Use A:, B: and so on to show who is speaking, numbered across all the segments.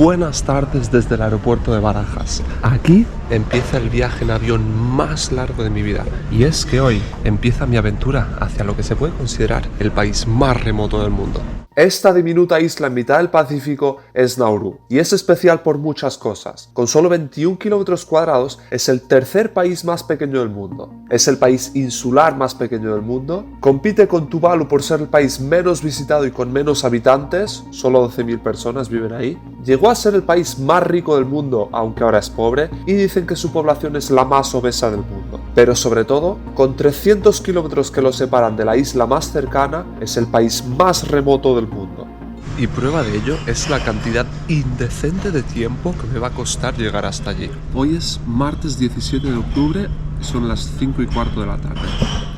A: Buenas tardes desde el aeropuerto de Barajas. Aquí empieza el viaje en avión más largo de mi vida. Y es que hoy empieza mi aventura hacia lo que se puede considerar el país más remoto del mundo. Esta diminuta isla en mitad del Pacífico es Nauru, y es especial por muchas cosas. Con solo 21 kilómetros cuadrados, es el tercer país más pequeño del mundo. Es el país insular más pequeño del mundo. Compite con Tuvalu por ser el país menos visitado y con menos habitantes, solo 12.000 personas viven ahí. Llegó a ser el país más rico del mundo, aunque ahora es pobre, y dicen que su población es la más obesa del mundo. Pero sobre todo, con 300 kilómetros que lo separan de la isla más cercana, es el país más remoto del mundo. Y prueba de ello es la cantidad indecente de tiempo que me va a costar llegar hasta allí. Hoy es martes 17 de octubre y son las 5:15 de la tarde.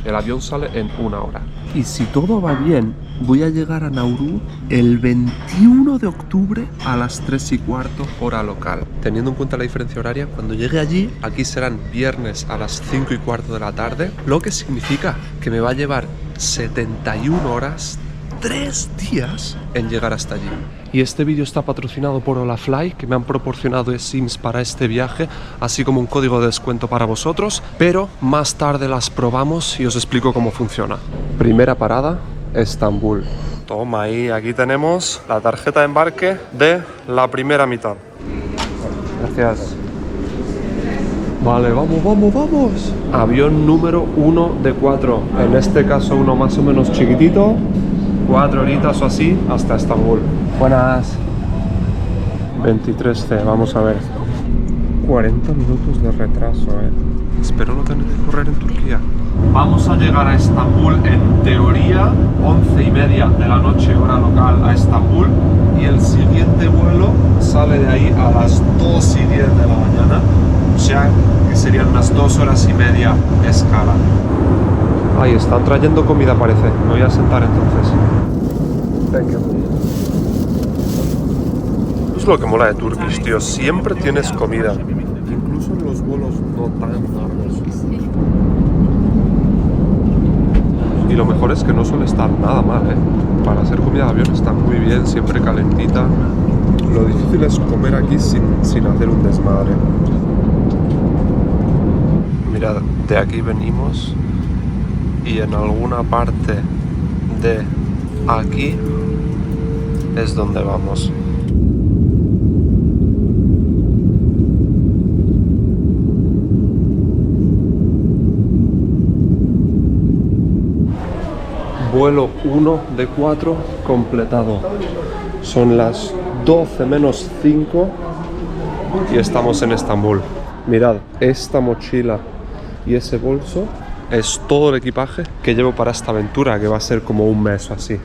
A: El avión sale en 1 hora. Y si todo va bien, voy a llegar a Nauru el 21 de octubre a las 3:15 hora local. Teniendo en cuenta la diferencia horaria, cuando llegue allí, aquí serán viernes a las 5:15 de la tarde, lo que significa que me va a llevar 71 horas, 3 días en llegar hasta allí. Y este vídeo está patrocinado por Holafly, que me han proporcionado eSIMs para este viaje, así como un código de descuento para vosotros, pero más tarde las probamos y os explico cómo funciona. Primera parada, Estambul. Toma ahí, aquí tenemos la tarjeta de embarque de la primera mitad. Gracias. Vale, vamos. Avión número 1 de 4. En este caso uno más o menos chiquitito. 4 horitas o así hasta Estambul. Buenas. 23C, vamos a ver. 40 minutos de retraso, Espero no tener que correr en Turquía. Vamos a llegar a Estambul en teoría 11:30 de la noche, hora local, a Estambul. Y el siguiente vuelo sale de ahí a las 2:10 de la mañana. O sea, que serían unas 2 horas y media de escala. Ahí están trayendo comida, parece. Me voy a sentar entonces. Thank you. Es lo que mola de Turkish, tío. Siempre tienes comida. Incluso en los vuelos no tan largos. Y lo mejor es que no suele estar nada mal, Para hacer comida de avión está muy bien, siempre calentita. Lo difícil es comer aquí sin hacer un desmadre. Mirad, de aquí venimos. Y en alguna parte de aquí es donde vamos. Vuelo 1 de 4 completado. Son las 12 menos 5 y estamos en Estambul. Mirad, esta mochila y ese bolso es todo el equipaje que llevo para esta aventura, que va a ser como un mes o así.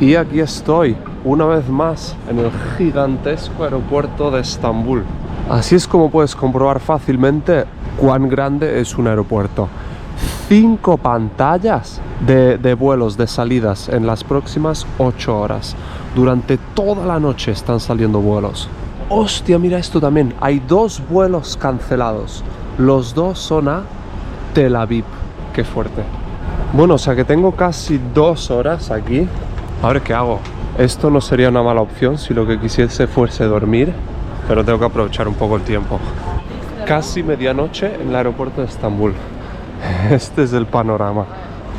A: Y aquí estoy, una vez más, en el gigantesco aeropuerto de Estambul. Así es como puedes comprobar fácilmente cuán grande es un aeropuerto. 5 pantallas de vuelos, de salidas en las próximas 8 horas. Durante toda la noche están saliendo vuelos. Hostia, mira esto también. Hay 2 vuelos cancelados. Los 2 son a Tel Aviv. Qué fuerte. Bueno, o sea que tengo casi 2 horas aquí. A ver qué hago. Esto no sería una mala opción si lo que quisiese fuese dormir, pero tengo que aprovechar un poco el tiempo. Casi medianoche en el aeropuerto de Estambul. Este es el panorama.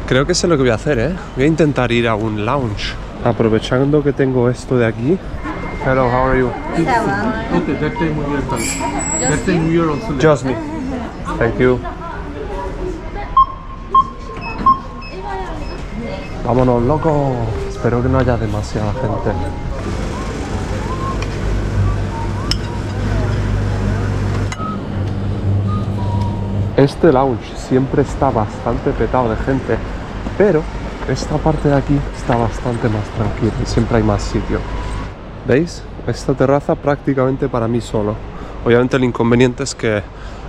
A: Creo que sé lo que voy a hacer, Voy a intentar ir a un lounge. Aprovechando que tengo esto de aquí. Hello, how are you? Just me. Thank you. Vámonos, loco. Espero que no haya demasiada gente. Este lounge siempre está bastante petado de gente, pero esta parte de aquí está bastante más tranquila y siempre hay más sitio. ¿Veis? Esta terraza prácticamente para mí solo. Obviamente el inconveniente es que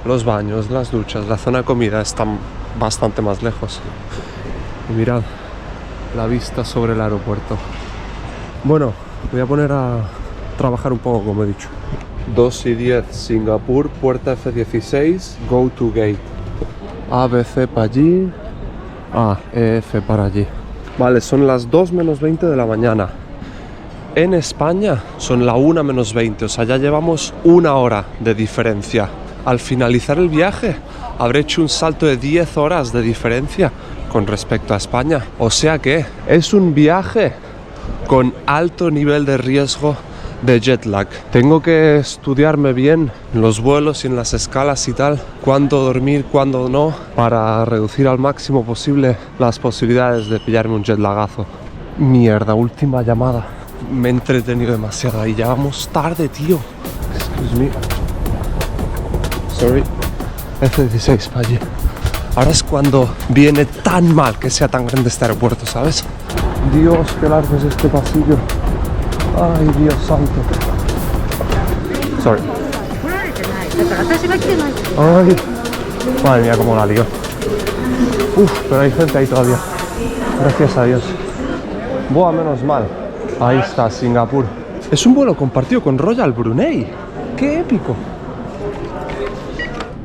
A: los baños, las duchas, la zona de comida están bastante más lejos. Y mirad la vista sobre el aeropuerto. Bueno, voy a poner a trabajar un poco, como he dicho. 2:10 Singapur, puerta F16, go to gate. ABC para allí, EF para allí. Vale, son las 2 menos 20 de la mañana. En España son la 1 menos 20, o sea, ya llevamos 1 hora de diferencia. Al finalizar el viaje, habré hecho un salto de 10 horas de diferencia con respecto a España. O sea que es un viaje con alto nivel de riesgo de jet lag. Tengo que estudiarme bien los vuelos y en las escalas y tal, cuándo dormir, cuándo no, para reducir al máximo posible las posibilidades de pillarme un jet lagazo. Mierda, última llamada. Me he entretenido demasiado y ya vamos tarde, tío. Excuse me. Sorry. F-16 para allí. Ahora es cuando viene tan mal que sea tan grande este aeropuerto, ¿sabes? Dios, qué largo es este pasillo. Ay, Dios santo. Sorry. Ay, madre mía, cómo la lío. Uf, pero hay gente ahí todavía. Gracias a Dios. Buah, menos mal. Ahí está, Singapur. Es un vuelo compartido con Royal Brunei. ¡Qué épico!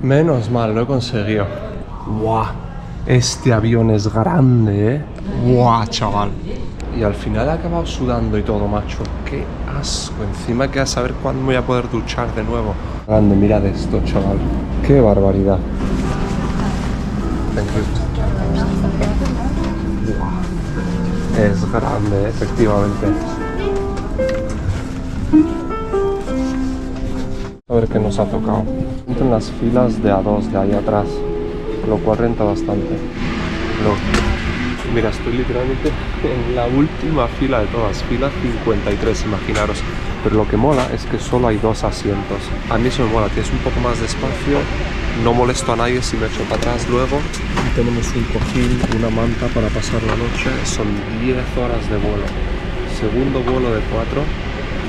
A: Menos mal, lo he conseguido. ¡Buah! Este avión es grande, ¿eh? ¡Buah, chaval! Y al final he acabado sudando y todo, macho. ¡Qué asco! Encima que a saber cuándo me voy a poder duchar de nuevo. Grande, mirad esto, chaval. ¡Qué barbaridad! Thank you. ¡Buah! Es grande, efectivamente. A ver qué nos ha tocado. Entro en las filas de A2 de ahí atrás, lo cual renta bastante. Mira, estoy literalmente en la última fila de todas, fila 53, imaginaros. Pero lo que mola es que solo hay 2 asientos. A mí eso me mola, tienes un poco más de espacio, no molesto a nadie si me echo para atrás luego. Y tenemos un cojín, una manta para pasar la noche. Son 10 horas de vuelo. Segundo vuelo de 4,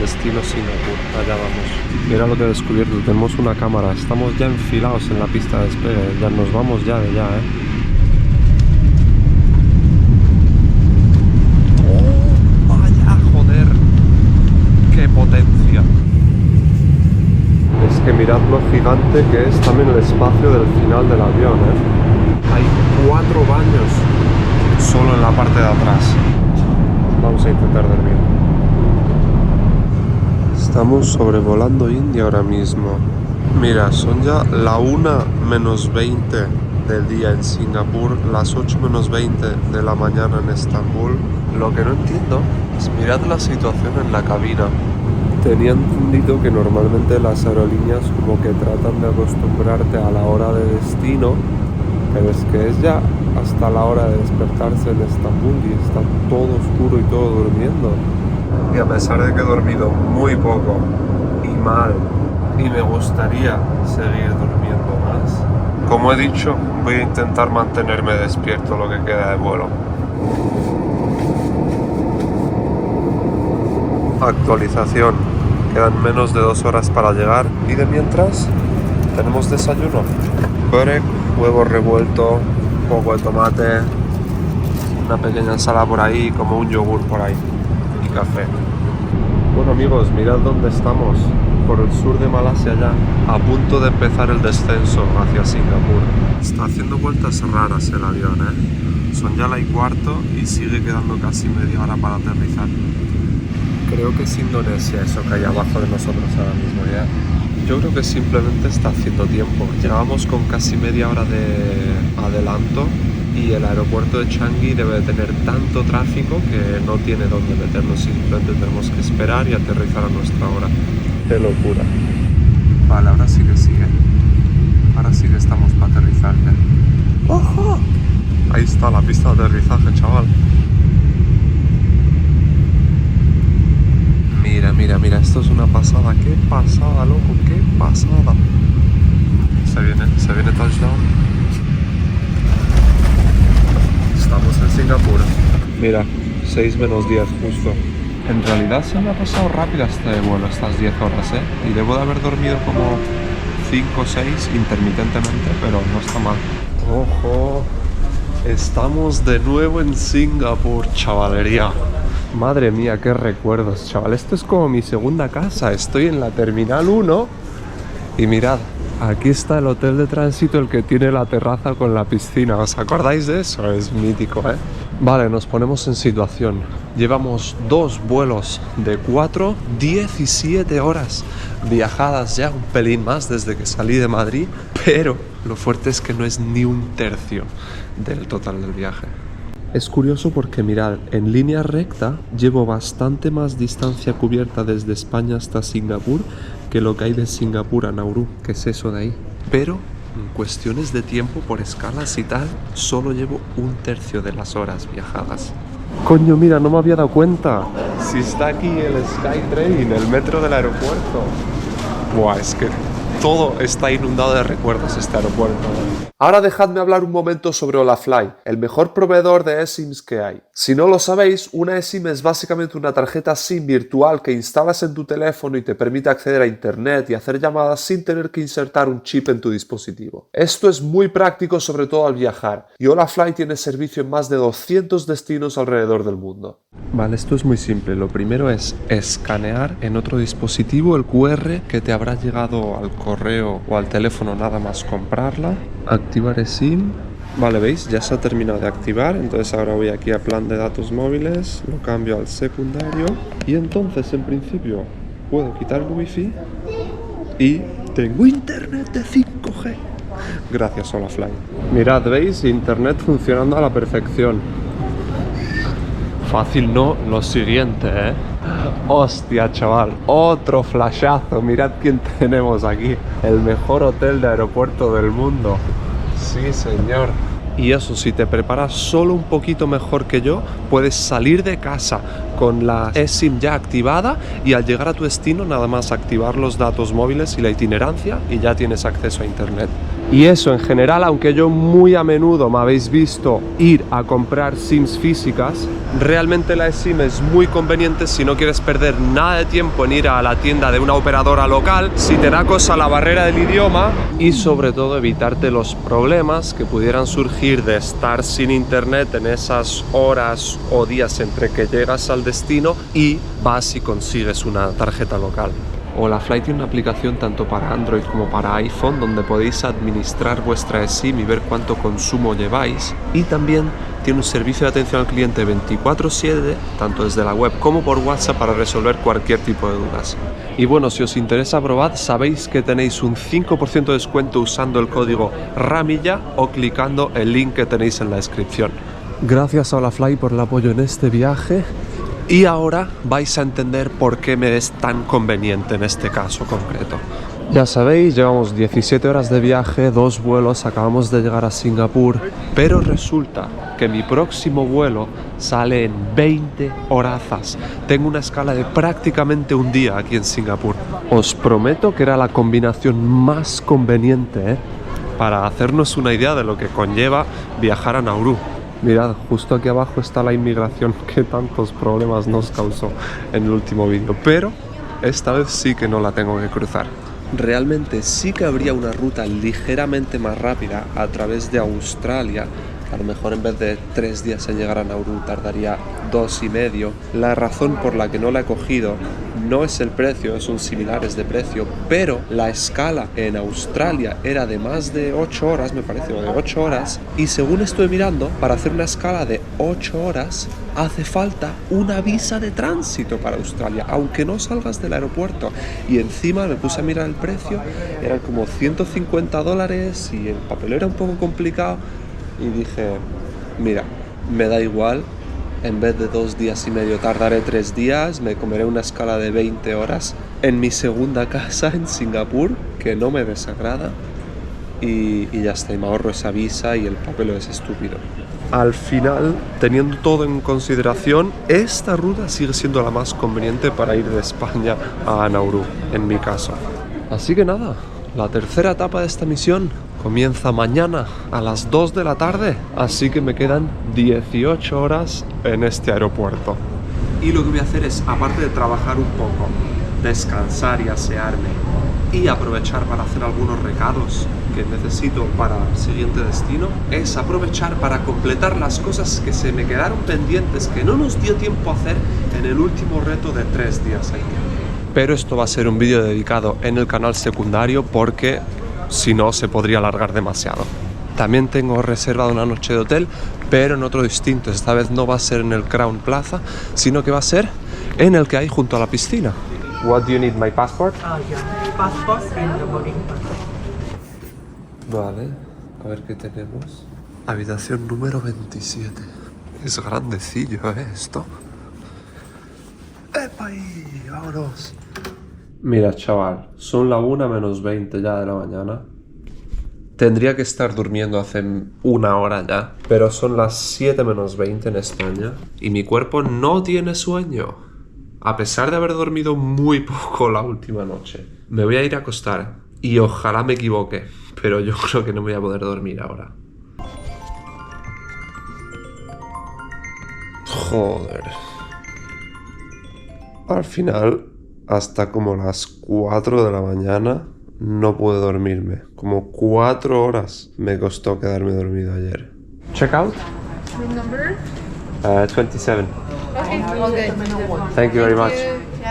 A: destino Singapur. Allá vamos. Mira lo que he descubierto, tenemos una cámara. Estamos ya enfilados en la pista de despegue. Ya nos vamos ya de ya, potencia. Es que mirad lo gigante que es también el espacio del final del avión, Hay 4 baños solo en la parte de atrás. Vamos a intentar dormir. Estamos sobrevolando India ahora mismo. Mira, son ya la 1 menos 20 del día en Singapur, las 8 menos 20 de la mañana en Estambul. Lo que no entiendo es, mirad la situación en la cabina. Tenía entendido que normalmente las aerolíneas como que tratan de acostumbrarte a la hora de destino, pero es que es ya hasta la hora de despertarse en Estambul y está todo oscuro y todo durmiendo. Y a pesar de que he dormido muy poco y mal, y me gustaría seguir durmiendo más, como he dicho, voy a intentar mantenerme despierto lo que queda de vuelo. Actualización. Quedan menos de 2 horas para llegar y de mientras tenemos desayuno. Börek, huevo revuelto, un poco de tomate, una pequeña ensalada por ahí, como un yogur por ahí y café. Bueno amigos, mirad dónde estamos, por el sur de Malasia ya, a punto de empezar el descenso hacia Singapur. Está haciendo vueltas raras el avión, Son ya la 1:15 y sigue quedando casi media hora para aterrizar. Creo que es Indonesia eso que hay abajo de nosotros ahora mismo ya. Yo creo que simplemente está haciendo tiempo. Llegábamos con casi media hora de adelanto y el aeropuerto de Changi debe de tener tanto tráfico que no tiene dónde meternos. Simplemente tenemos que esperar y aterrizar a nuestra hora. ¡Qué locura! Vale, ahora sí que sigue. Ahora sí que estamos para aterrizar ya. ¡Ojo! Ahí está la pista de aterrizaje, chaval. Mira, esto es una pasada. ¡Qué pasada, loco! ¡Qué pasada! Se viene touchdown. Estamos en Singapur. Mira, 6 menos 10 justo. En realidad se me ha pasado rápido este vuelo, estas 10 horas, Y debo de haber dormido como 5 o 6 intermitentemente, pero no está mal. ¡Ojo! Estamos de nuevo en Singapur, chavalería. Madre mía, qué recuerdos, chaval. Esto es como mi segunda casa. Estoy en la Terminal 1 y mirad, aquí está el hotel de tránsito, el que tiene la terraza con la piscina. ¿Os acordáis de eso? Es mítico, Vale, nos ponemos en situación. Llevamos 2 vuelos de 4, 17 horas viajadas ya, un pelín más desde que salí de Madrid, pero lo fuerte es que no es ni un tercio del total del viaje. Es curioso porque mirad, en línea recta llevo bastante más distancia cubierta desde España hasta Singapur que lo que hay de Singapur a Nauru, que es eso de ahí. Pero en cuestiones de tiempo por escalas y tal, solo llevo un tercio de las horas viajadas. Coño, mira, no me había dado cuenta. Si está aquí el SkyTrain, el metro del aeropuerto. Buah, es que todo está inundado de recuerdos este aeropuerto. Ahora dejadme hablar un momento sobre Olafly, el mejor proveedor de eSIMs que hay. Si no lo sabéis, una eSIM es básicamente una tarjeta SIM virtual que instalas en tu teléfono y te permite acceder a internet y hacer llamadas sin tener que insertar un chip en tu dispositivo. Esto es muy práctico, sobre todo al viajar, y Olafly tiene servicio en más de 200 destinos alrededor del mundo. Vale, esto es muy simple. Lo primero es escanear en otro dispositivo el QR que te habrá llegado al correo o al teléfono nada más comprarla. Activar eSIM. Vale, ¿veis? Ya se ha terminado de activar, entonces ahora voy aquí a plan de datos móviles, lo cambio al secundario y entonces en principio puedo quitar el wifi y tengo internet de 5G. Gracias Olafly. Mirad, ¿veis? Internet funcionando a la perfección. Fácil no, lo siguiente, ¿eh? Hostia, chaval, otro flashazo. Mirad quién tenemos aquí. El mejor hotel de aeropuerto del mundo. Sí, señor. Y eso, si te preparas solo un poquito mejor que yo, puedes salir de casa con la eSIM ya activada y al llegar a tu destino nada más activar los datos móviles y la itinerancia y ya tienes acceso a internet. Y eso en general, aunque yo muy a menudo me habéis visto ir a comprar SIMs físicas, realmente la eSIM es muy conveniente si no quieres perder nada de tiempo en ir a la tienda de una operadora local, si te da cosa la barrera del idioma y sobre todo evitarte los problemas que pudieran surgir de estar sin internet en esas horas o días entre que llegas al destino y vas y consigues una tarjeta local. Olafly tiene una aplicación tanto para Android como para iPhone donde podéis administrar vuestra eSIM y ver cuánto consumo lleváis, y también tiene un servicio de atención al cliente 24/7 tanto desde la web como por WhatsApp para resolver cualquier tipo de dudas. Y bueno, si os interesa probar, sabéis que tenéis un 5% de descuento usando el código RAMILLA o clicando el link que tenéis en la descripción. Gracias a Olafly por el apoyo en este viaje. Y ahora vais a entender por qué me es tan conveniente en este caso concreto. Ya sabéis, llevamos 17 horas de viaje, 2 vuelos, acabamos de llegar a Singapur, pero resulta que mi próximo vuelo sale en 20 horazas. Tengo una escala de prácticamente un día aquí en Singapur. Os prometo que era la combinación más conveniente, ¿eh? Para hacernos una idea de lo que conlleva viajar a Nauru. Mirad, justo aquí abajo está la inmigración que tantos problemas nos causó en el último vídeo, pero esta vez sí que no la tengo que cruzar. Realmente sí que habría una ruta ligeramente más rápida a través de Australia. A lo mejor en vez de 3 días en llegar a Nauru tardaría 2 y medio. La razón por la que no la he cogido no es el precio, son similares de precio, pero la escala en Australia era de más de 8 horas, me parece, o de 8 horas, y según estoy mirando, para hacer una escala de 8 horas hace falta una visa de tránsito para Australia, aunque no salgas del aeropuerto. Y encima me puse a mirar el precio, eran como $150 y el papel era un poco complicado. Y dije, mira, me da igual, en vez de 2 días y medio tardaré 3 días, me comeré una escala de 20 horas en mi segunda casa en Singapur, que no me desagrada, y ya está, y me ahorro esa visa y el papel es estúpido. Al final, teniendo todo en consideración, esta ruta sigue siendo la más conveniente para ir de España a Nauru, en mi caso. Así que nada, la tercera etapa de esta misión comienza mañana a las 2 de la tarde, así que me quedan 18 horas en este aeropuerto. Y lo que voy a hacer es, aparte de trabajar un poco, descansar y asearme y aprovechar para hacer algunos recados que necesito para el siguiente destino, es aprovechar para completar las cosas que se me quedaron pendientes, que no nos dio tiempo a hacer en el último reto de 3 días aquí. Pero esto va a ser un vídeo dedicado en el canal secundario porque si no se podría alargar demasiado. También tengo reservado una noche de hotel, pero en otro distinto. Esta vez no va a ser en el Crown Plaza, sino que va a ser en el que hay junto a la piscina. What do you need, my passport?
B: Yeah. Passport and the boarding pass.
A: Vale, a ver qué tenemos. Habitación número 27. Es grandecillo, esto. ¡Epa ahí! ¡Vámonos! Mira, chaval, son la 1 menos 20 ya de la mañana. Tendría que estar durmiendo hace 1 hora ya, pero son las 7 menos 20 en España y mi cuerpo no tiene sueño. A pesar de haber dormido muy poco la última noche. Me voy a ir a acostar y ojalá me equivoque, pero yo creo que no voy a poder dormir ahora. Joder. Al final, hasta como las 4 de la mañana, no pude dormirme. Como 4 horas me costó quedarme dormido ayer. Check out.
C: Room number?
A: 27.
C: Okay, all good.
A: Thank you very much.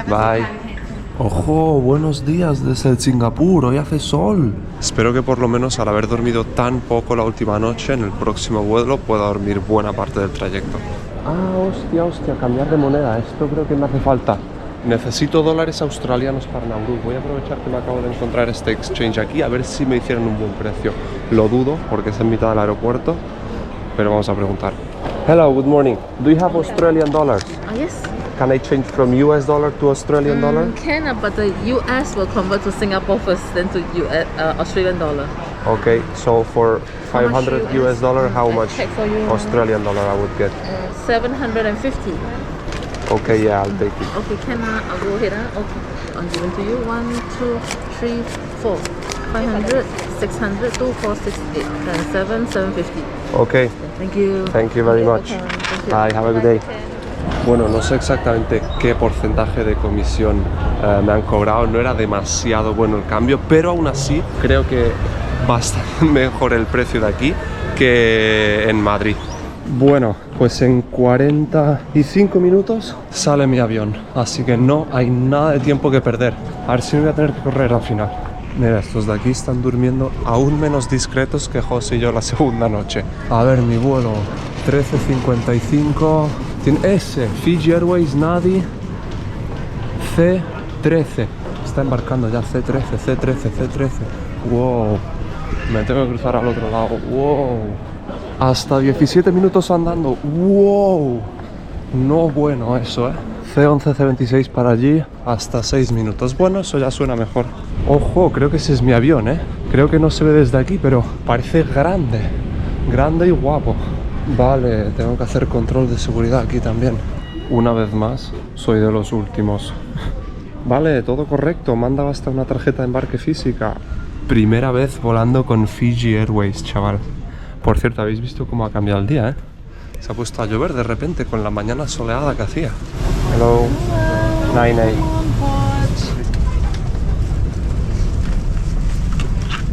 A: Bye. Ojo, buenos días desde Singapur, hoy hace sol. Espero que por lo menos al haber dormido tan poco la última noche, en el próximo vuelo pueda dormir buena parte del trayecto. Ah, hostia, cambiar de moneda, esto creo que me hace falta. Necesito dólares australianos para Nauru. Voy a aprovechar que me acabo de encontrar este exchange aquí, a ver si me hicieron un buen precio. Lo dudo porque es en mitad del aeropuerto, pero vamos a preguntar. Hello, good morning. Do you have Australian dollars?
D: Yes.
A: Can I change from US dollar to Australian dollar?
D: Can, but the US will convert to Singapore first, then to Australian dollar.
A: Okay, so for 500
D: US?
A: US dollar, how much
D: check for you.
A: Australian dollar I would get?
D: 750.
A: Okay, yeah, I'll take it.
D: Okay, I'll go ahead. Okay, I'm giving to you 1, 2, 3, 4, 500, 600, 2, 4, 6, 8, 10, 7, 750.
A: Okay,
D: Thank you.
A: thank you very much.
D: Welcome. Thank you.
A: Bye, have a good day. Bueno, no sé exactamente qué porcentaje de comisión me han cobrado, no era demasiado bueno el cambio, pero aún así creo que bastante mejor el precio de aquí que en Madrid. Bueno, pues en 45 minutos sale mi avión, así que no hay nada de tiempo que perder. A ver si me voy a tener que correr al final. Mira, estos de aquí están durmiendo aún menos discretos que José y yo la segunda noche. A ver, mi vuelo 13:55. Tiene S, Fiji Airways, Nadi, C13. Está embarcando ya C13. Wow. Me tengo que cruzar al otro lado. Wow. Hasta 17 minutos andando. Wow. No bueno eso, C11, C26 para allí, hasta 6 minutos. Bueno, eso ya suena mejor. Ojo, creo que ese es mi avión, Creo que no se ve desde aquí, pero parece grande. Grande y guapo. Vale, tengo que hacer control de seguridad aquí también. Una vez más, soy de los últimos. Vale, todo correcto. Me han dado hasta una tarjeta de embarque física. Primera vez volando con Fiji Airways, chaval. Por cierto, ¿habéis visto cómo ha cambiado el día, Se ha puesto a llover de repente con la mañana soleada que hacía. Hello. Nine.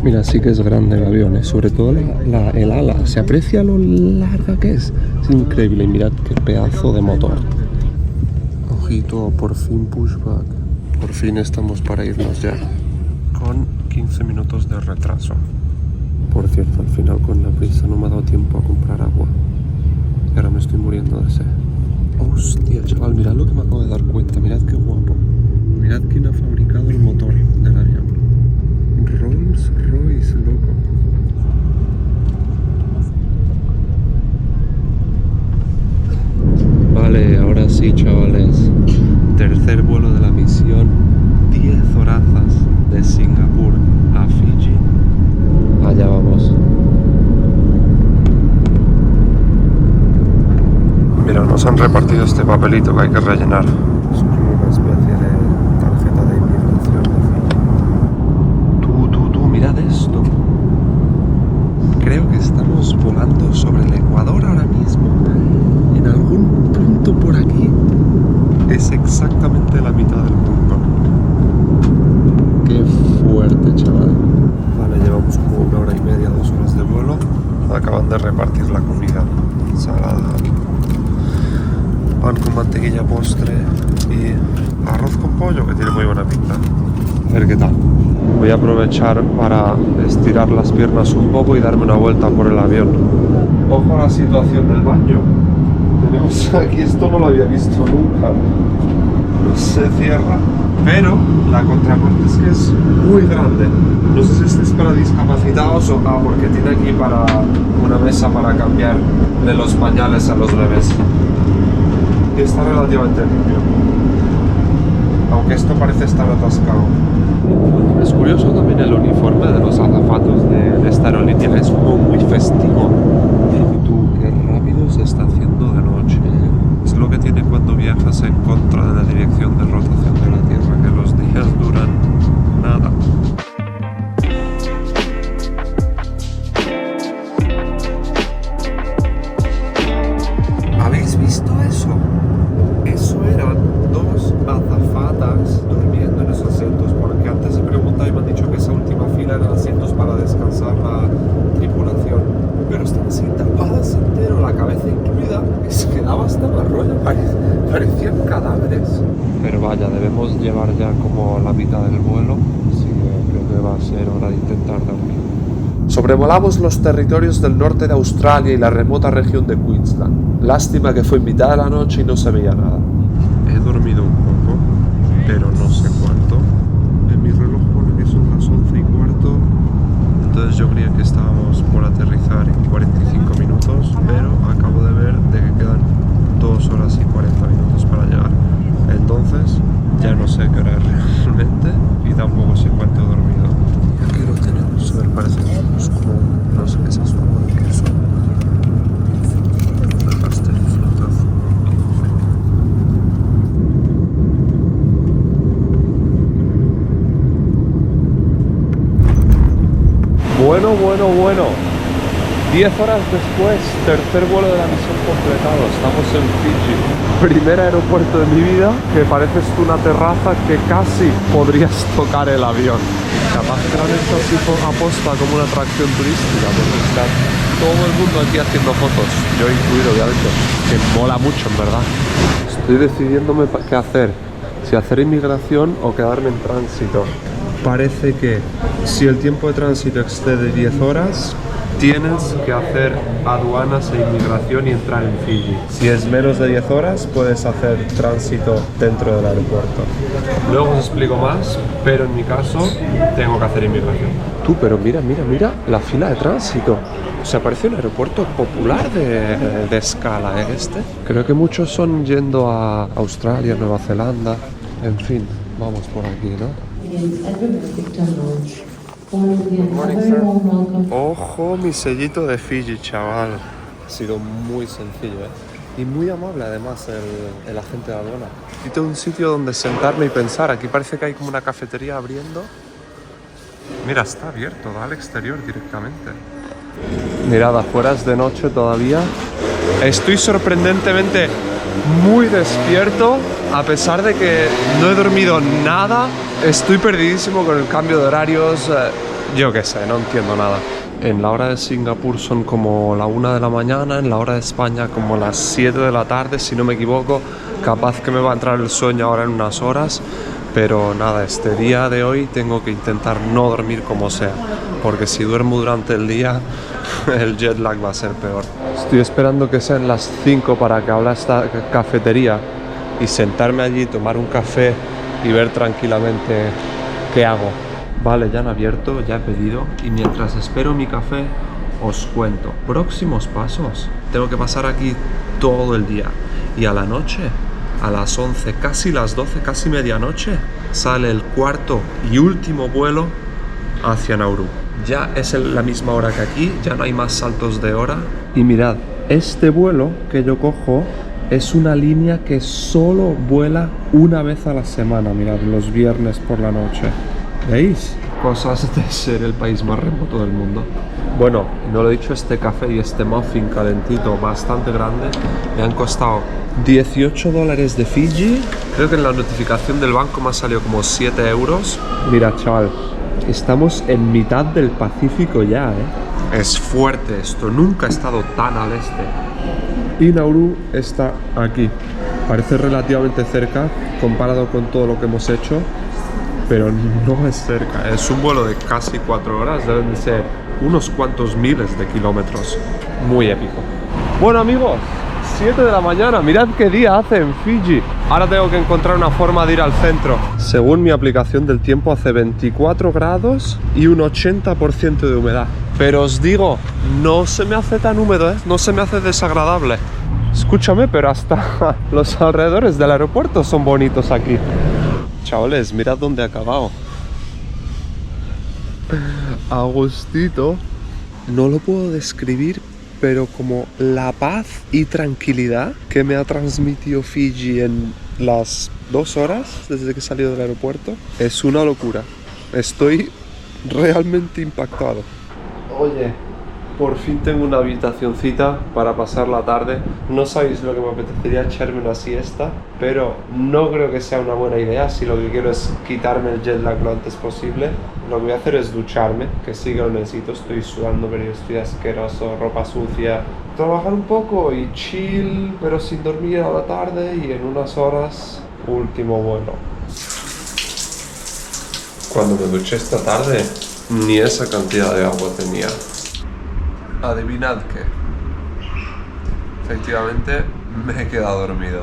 A: Mira, sí que es grande el avión, sobre todo el ala. Se aprecia lo larga que es. Es increíble. Y mirad qué pedazo de motor. Ojito, por fin pushback. Por fin estamos para irnos ya. Con 15 minutos de retraso. Por cierto, al final con la prisa no me ha dado tiempo a comprar agua. Y ahora me estoy muriendo de sed. Hostia, chaval, mirad lo que me acabo de dar cuenta. Mirad qué guapo. Mirad quién ha fabricado el motor del avión. Rolls Royce, loco. Vale, ahora sí, chavales. Tercer vuelo de la misión. 10 horazas de Singapur a Fiji. Allá vamos. Mira, nos han repartido este papelito que hay que rellenar. Es como una especie de tarjeta de inmigración de Fiji. Tú, mirad esto. Creo que estamos volando sobre el Ecuador ahora mismo. En algún punto por aquí es exactamente la mitad del mundo. Qué fuerte, chaval. Vale, llevamos como 1 hora y media, 2 horas de vuelo. Acaban de repartir la comida. Ensalada, pan con mantequilla, postre y arroz con pollo, que tiene muy buena pinta. A ver qué tal. Voy a aprovechar para estirar las piernas un poco y darme una vuelta por el avión. Ojo a la situación del baño. Tenemos aquí, esto no lo había visto nunca. No se cierra, pero la contraparte es que es muy grande. No sé si este es para discapacitados o porque tiene aquí para una mesa para cambiar de los pañales a los bebés. Y está relativamente limpio, aunque esto parece estar atascado. Es curioso también el uniforme de los azafatos de esta aerolínea, es como muy festivo. Y tú, qué rápido se está haciendo de noche. Es lo que tiene cuando viajas en contra de la dirección de rotación de la Tierra, que los días duran nada. ¿Habéis visto eso? Eso eran dos azafatas durmiendo en esos asientos, porque antes he preguntado y me han dicho que esa última fila eran asientos para descansar la tripulación, pero están así tapadas entero, la cabeza incluida, y se quedaba hasta más rollo, parecían cadáveres. Pero vaya, debemos llevar ya como la mitad del vuelo, así que creo que va a ser hora de intentar dormir. Sobrevolamos los territorios del norte de Australia y la remota región de Queensland. Lástima que fue en mitad de la noche y no se veía nada. He dormido un poco, pero no sé cuánto. En mi reloj pone que son las 11:15, entonces yo creía que estábamos por aterrizar en 45 minutos, pero acabo de ver de que quedan 2 horas y 40 minutos para llegar. Entonces ya no sé qué hora es realmente y tampoco sé cuánto he dormido. Y aquí lo tenemos, a ver, parece que es como, no sé qué es eso, ¿qué es eso? Bueno. 10 horas después, tercer vuelo de la misión completado. Estamos en Fiji. Primer aeropuerto de mi vida, que pareces tú una terraza que casi podrías tocar el avión. Capaz que lo han hecho así aposta como una atracción turística, porque está todo el mundo aquí haciendo fotos, yo incluido obviamente, que mola mucho en verdad. Estoy decidiéndome qué hacer, si hacer inmigración o quedarme en tránsito. Parece que si el tiempo de tránsito excede 10 horas, tienes que hacer aduanas e inmigración y entrar en Fiji. Si es menos de 10 horas, puedes hacer tránsito dentro del aeropuerto. Luego os explico más, pero en mi caso tengo que hacer inmigración. Tú, pero mira la fila de tránsito. O sea, parece un aeropuerto popular de escala, ¿eh? Creo que muchos son yendo a Australia, Nueva Zelanda, en fin, vamos por aquí, ¿no? Ojo, mi sellito de Fiji, chaval. Ha sido muy sencillo, ¿eh? Y muy amable además el agente de aduana. Y tengo un sitio donde sentarme y pensar. Aquí parece que hay como una cafetería abriendo. Mira, está abierto, da al exterior directamente. Mirad, afuera es de noche todavía. Estoy sorprendentemente muy despierto, a pesar de que no he dormido nada. Estoy perdidísimo con el cambio de horarios. Yo qué sé, no entiendo nada. En la hora de Singapur son como la 1 de la mañana, en la hora de España como las 7 de la tarde, si no me equivoco. Capaz que me va a entrar el sueño ahora en unas horas, pero nada, este día de hoy tengo que intentar no dormir como sea, porque si duermo durante el día, el jet lag va a ser peor. Estoy esperando que sean las 5 para que abra esta cafetería y sentarme allí, tomar un café y ver tranquilamente qué hago. Vale, ya han abierto, ya he pedido, y mientras espero mi café os cuento. Próximos pasos. Tengo que pasar aquí todo el día, y a la noche, a las 11, casi las 12, casi medianoche, sale el cuarto y último vuelo hacia Nauru. Ya es la misma hora que aquí, ya no hay más saltos de hora. Y mirad, este vuelo que yo cojo es una línea que solo vuela una vez a la semana, mirad, los viernes por la noche. ¿Veis? Cosas de ser el país más remoto del mundo. Bueno, no lo he dicho, este café y este muffin calentito bastante grande me han costado $18 de Fiji. Creo que en la notificación del banco me ha salido como 7 euros. Mira, chaval, estamos en mitad del Pacífico ya, ¿eh? Es fuerte esto, nunca he estado tan al este. Y Nauru está aquí. Parece relativamente cerca comparado con todo lo que hemos hecho, pero no es cerca. Es un vuelo de casi 4 horas, deben de ser unos cuantos miles de kilómetros. Muy épico. Bueno amigos, 7 de la mañana, mirad qué día hace en Fiji. Ahora tengo que encontrar una forma de ir al centro. Según mi aplicación del tiempo hace 24 grados y un 80% de humedad. Pero os digo, no se me hace tan húmedo, ¿eh? No se me hace desagradable. Escúchame, pero hasta los alrededores del aeropuerto son bonitos aquí. Chavales, mirad dónde he acabado. Agustito, no lo puedo describir, pero como la paz y tranquilidad que me ha transmitido Fiji en las 2 horas desde que he salido del aeropuerto es una locura. Estoy realmente impactado. Oye, por fin tengo una habitacioncita para pasar la tarde. No sabéis lo que me apetecería, echarme una siesta, pero no creo que sea una buena idea si lo que quiero es quitarme el jet lag lo antes posible. Lo que voy a hacer es ducharme, que sí que lo necesito, estoy sudando, pero yo estoy asqueroso, ropa sucia. Trabajar un poco y chill, pero sin dormir a la tarde, y en unas horas, último vuelo. Cuando me duché esta tarde, ni esa cantidad de agua tenía. Adivinad qué. Efectivamente, me he quedado dormido.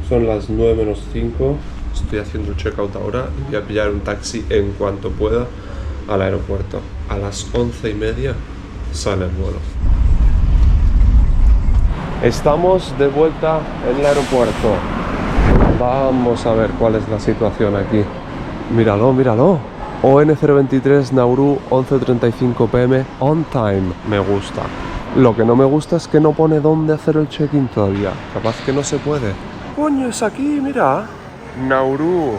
A: Son las 9 menos 5. Estoy haciendo el checkout ahora y voy a pillar un taxi en cuanto pueda al aeropuerto. A las 11:30 sale el vuelo. Estamos de vuelta en el aeropuerto. Vamos a ver cuál es la situación aquí. Míralo, míralo. ON023 Nauru, 11:35 pm, on time. Me gusta. Lo que no me gusta es que no pone dónde hacer el check-in todavía. Capaz que no se puede. Coño, es aquí, mira. Nauru,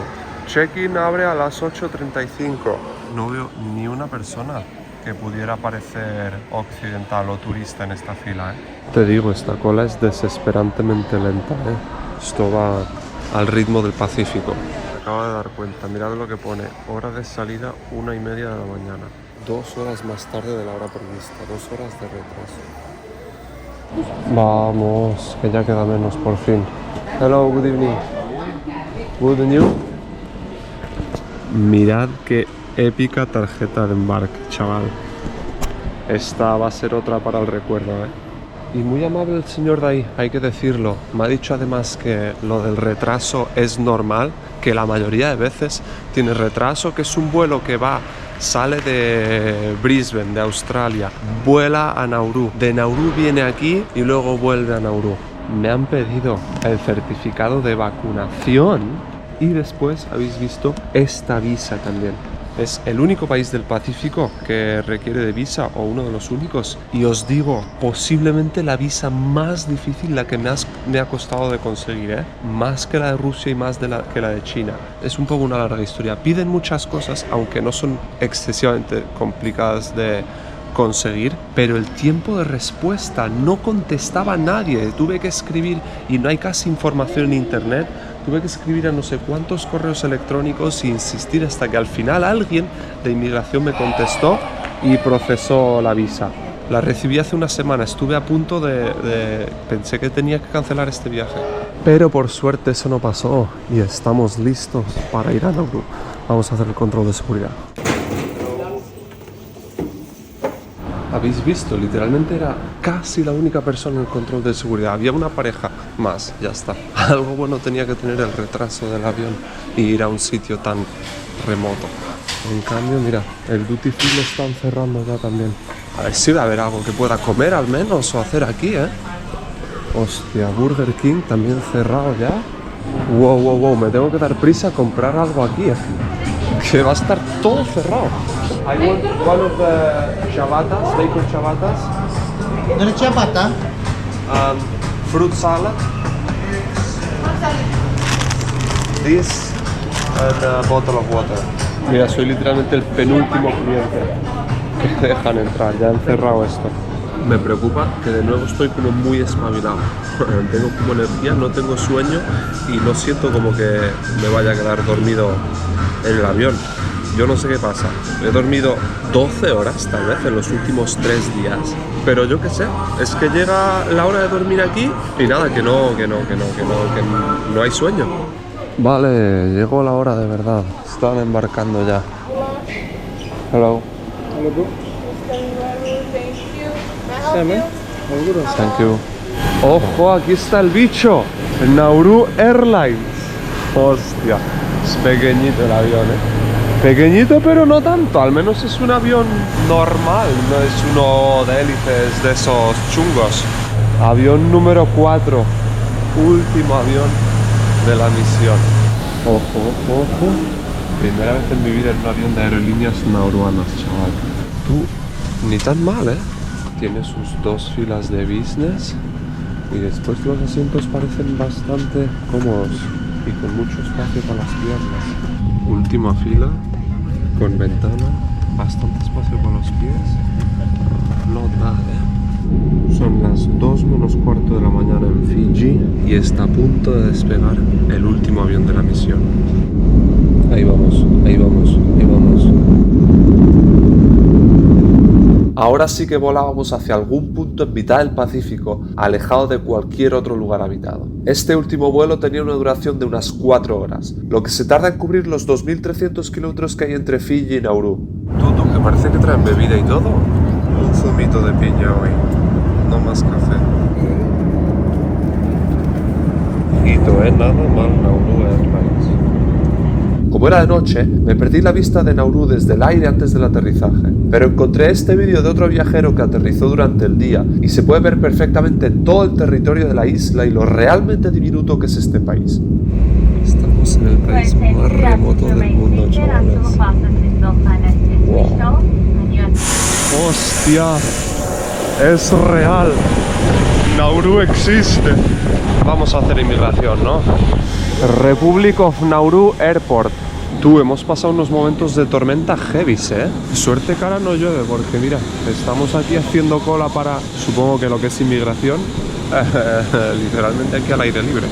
A: check-in abre a las 8:35. No veo ni una persona que pudiera parecer occidental o turista en esta fila, ¿eh? Te digo, esta cola es desesperantemente lenta, ¿eh? Esto va al ritmo del Pacífico. Me acabo de dar cuenta, mirad lo que pone. Hora de salida, 1:30 de la mañana. 2 horas más tarde de la hora prevista, 2 horas de retraso. Vamos, que ya queda menos por fin. Hello, good evening. Good and you? Mirad qué épica tarjeta de embarque, chaval. Esta va a ser otra para el recuerdo, ¿eh? Y muy amable el señor de ahí, hay que decirlo. Me ha dicho además que lo del retraso es normal, que la mayoría de veces tiene retraso, que es un vuelo que sale de Brisbane, de Australia, vuela a Nauru, de Nauru viene aquí y luego vuelve a Nauru. Me han pedido el certificado de vacunación y después habéis visto esta visa también. Es el único país del Pacífico que requiere de visa, o uno de los únicos. Y os digo, posiblemente la visa más difícil, la que me ha costado de conseguir, ¿eh? Más que la de Rusia y más que la de China. Es un poco una larga historia. Piden muchas cosas, aunque no son excesivamente complicadas de conseguir, pero el tiempo de respuesta, no contestaba nadie. Tuve que escribir, y no hay casi información en internet. Tuve que escribir a no sé cuántos correos electrónicos e insistir hasta que al final alguien de inmigración me contestó y procesó la visa. La recibí hace una semana, estuve a punto pensé que tenía que cancelar este viaje. Pero por suerte eso no pasó y estamos listos para ir a Nauru. Vamos a hacer el control de seguridad. Habéis visto, literalmente era casi la única persona en el control de seguridad. Había una pareja más, ya está. Algo bueno tenía que tener el retraso del avión y ir a un sitio tan remoto. En cambio, mira, el duty free lo están cerrando ya también. A ver si va a haber algo que pueda comer al menos o hacer aquí, ¿eh? Hostia, Burger King también cerrado ya. Wow, wow, wow, me tengo que dar prisa a comprar algo aquí, ¿eh? Que va a estar todo cerrado. I want one of the ciabattas, bacon ciabattas.
B: ¿No es ciabatta?
A: Fruit salad. This and a bottle of water. Mira, soy literalmente el penúltimo cliente que dejan entrar. Ya han cerrado esto. Me preocupa que de nuevo estoy como muy espabilado. Tengo como energía, no tengo sueño y no siento como que me vaya a quedar dormido en el avión. Yo no sé qué pasa. He dormido 12 horas tal vez en los últimos 3 días. Pero yo qué sé, es que llega la hora de dormir aquí y nada, que no hay sueño. Vale, llegó la hora de verdad. Están embarcando ya. Hello. Thank you. Ojo, aquí está el bicho. El Nauru Airlines. Hostia, es pequeñito el avión, Pequeñito pero no tanto, al menos es un avión normal, no es uno de hélices de esos chungos. Avión número 4, último avión de la misión. Ojo, ojo, ojo. Primera vez en mi vida en un avión de aerolíneas nauruanas, chaval. Tú, ni tan mal, Tiene sus 2 filas de business y después los asientos parecen bastante cómodos y con mucho espacio para las piernas. Última fila, con ventana, bastante espacio para los pies. No da, Son las 2 menos cuarto de la mañana en Fiji y está a punto de despegar el último avión de la misión. Ahí vamos, ahí vamos, ahí vamos. Ahora sí que volábamos hacia algún punto en mitad del Pacífico, alejado de cualquier otro lugar habitado. Este último vuelo tenía una duración de unas 4 horas, lo que se tarda en cubrir los 2.300 kilómetros que hay entre Fiji y Nauru. Tú, que parece que traen bebida y todo. Un zumito de piña hoy, no más café. Nada mal, Nauru Airlines. Como era de noche, me perdí la vista de Nauru desde el aire antes del aterrizaje, pero encontré este vídeo de otro viajero que aterrizó durante el día y se puede ver perfectamente todo el territorio de la isla y lo realmente diminuto que es este país. Estamos en el país más remoto del mundo, chavales. Wow. ¡Hostia! ¡Es real! Nauru existe. Vamos a hacer inmigración, ¿no? Republic of Nauru Airport. Tú, hemos pasado unos momentos de tormenta heavy, Suerte que ahora no llueve, porque mira, estamos aquí haciendo cola para, supongo que lo que es inmigración, literalmente aquí al aire libre.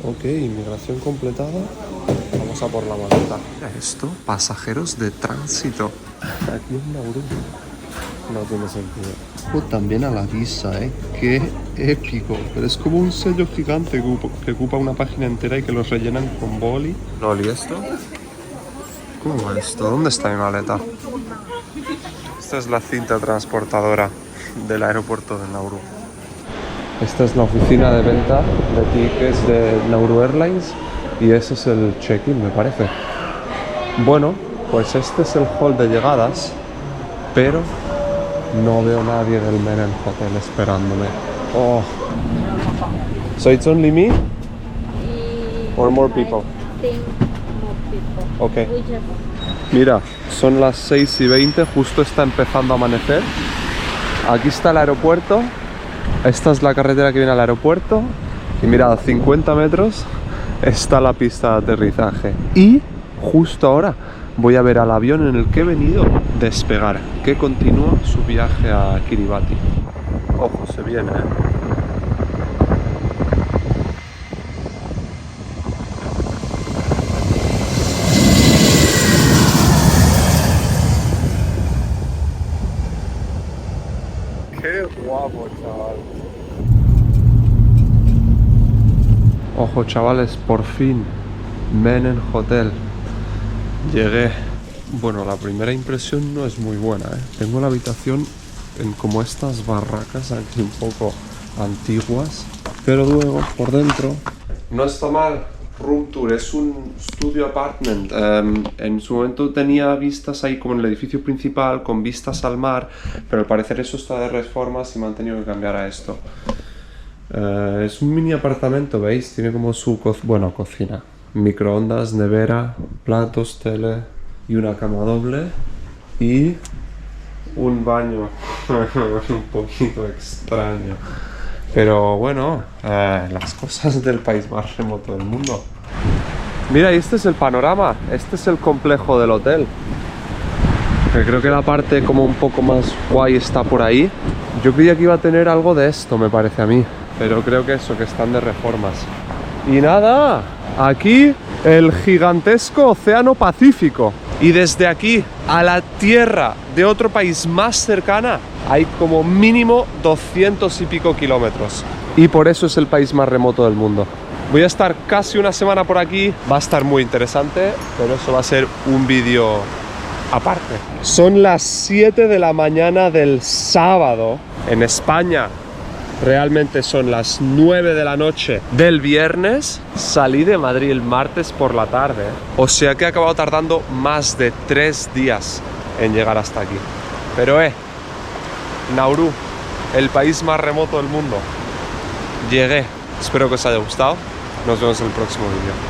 A: Ok, inmigración completada. Vamos a por la maleta. Mira esto, pasajeros de tránsito. Aquí en Nauru. No tiene sentido. También a la visa, qué épico. Pero es como un sello gigante que ocupa una página entera y que los rellenan con boli. ¿No olí esto? ¿Cómo va esto? ¿Dónde está mi maleta? Esta es la cinta transportadora del aeropuerto de Nauru. Esta es la oficina de venta de tickets de Nauru Airlines y ese es el check-in, me parece. Bueno, pues este es el hall de llegadas, pero no veo a nadie del Menen Hotel esperándome. Oh. So it's only me? Or more people? Okay. Mira, son las 6:20, justo está empezando a amanecer. Aquí está el aeropuerto. Esta es la carretera que viene al aeropuerto. Y mirad, a 50 metros está la pista de aterrizaje. Y justo ahora voy a ver al avión en el que he venido despegar, que continúa su viaje a Kiribati. Ojo, se viene, ¡Qué guapo, chaval! Ojo, chavales, por fin, Menen Hotel. Llegué. Bueno, la primera impresión no es muy buena, Tengo la habitación en como estas barracas aquí un poco antiguas, pero luego por dentro no está mal. Room tour, es un studio apartment. En su momento tenía vistas ahí como en el edificio principal con vistas al mar, pero al parecer eso está de reformas y me han tenido que cambiar a esto. Es un mini apartamento, ¿veis? Tiene como su cocina, microondas, nevera, platos, tele y una cama doble y un baño un poquito extraño, pero bueno, las cosas del país más remoto del mundo. Mira, y este es el panorama, este es el complejo del hotel, que creo que la parte como un poco más guay está por ahí. Yo creía que iba a tener algo de esto, me parece a mí, pero creo que eso, que están de reformas. Y nada, aquí el gigantesco océano Pacífico. Y desde aquí a la tierra de otro país más cercana hay como mínimo 200 y pico kilómetros. Y por eso es el país más remoto del mundo. Voy a estar casi una semana por aquí, va a estar muy interesante, pero eso va a ser un vídeo aparte. Son las 7 de la mañana del sábado en España. Realmente son las 9 de la noche del viernes. Salí de Madrid el martes por la tarde, o sea que he acabado tardando más de 3 días en llegar hasta aquí. Pero Nauru, el país más remoto del mundo. Llegué. Espero que os haya gustado. Nos vemos en el próximo vídeo.